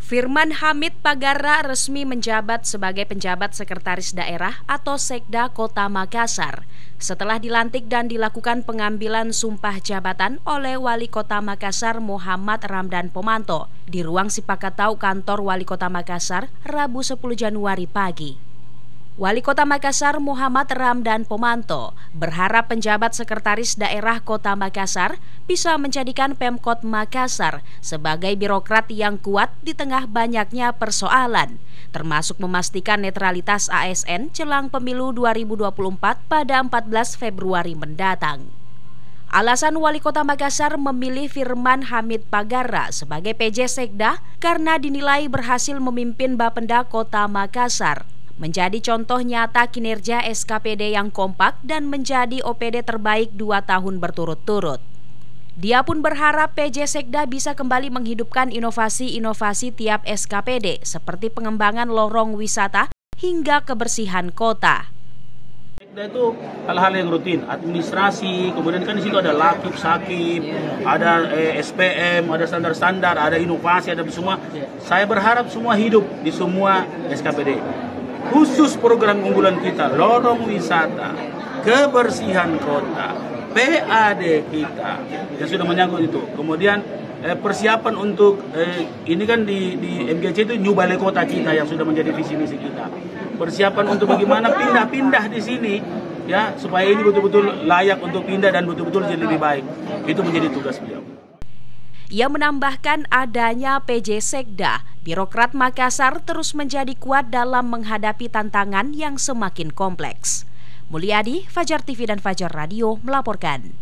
Firman Hamid Pagara resmi menjabat sebagai penjabat sekretaris daerah atau Sekda Kota Makassar setelah dilantik dan dilakukan pengambilan sumpah jabatan oleh Wali Kota Makassar Muhammad Ramdan Pomanto di ruang Sipakatau kantor Wali Kota Makassar Rabu 10 Januari pagi. Wali Kota Makassar Muhammad Ramdan Pomanto berharap penjabat sekretaris daerah Kota Makassar bisa menjadikan Pemkot Makassar sebagai birokrat yang kuat di tengah banyaknya persoalan, termasuk memastikan netralitas ASN jelang pemilu 2024 pada 14 Februari mendatang. Alasan Wali Kota Makassar memilih Firman Hamid Pagara sebagai PJ Sekda karena dinilai berhasil memimpin Bapenda Kota Makassar, menjadi contoh nyata kinerja SKPD yang kompak dan menjadi OPD terbaik 2 tahun berturut-turut. Dia pun berharap PJ Sekda bisa kembali menghidupkan inovasi-inovasi tiap SKPD seperti pengembangan lorong wisata hingga kebersihan kota. Sekda itu hal-hal yang rutin, administrasi, kemudian kan di situ ada lakip, sakip, ada SPM, ada standar-standar, ada inovasi, ada semua. Saya berharap semua hidup di semua SKPD. Khusus program unggulan kita, lorong wisata, kebersihan kota, PAD kita yang sudah menyangkut itu. Kemudian persiapan untuk ini kan di MGC itu New Balai Kota kita yang sudah menjadi visi misi kita. Persiapan untuk bagaimana pindah-pindah di sini ya supaya ini betul-betul layak untuk pindah dan betul-betul jadi lebih baik. Itu menjadi tugas beliau. Ia menambahkan adanya PJ Sekda, birokrat Makassar terus menjadi kuat dalam menghadapi tantangan yang semakin kompleks. Mulyadi, Fajar TV dan Fajar Radio melaporkan.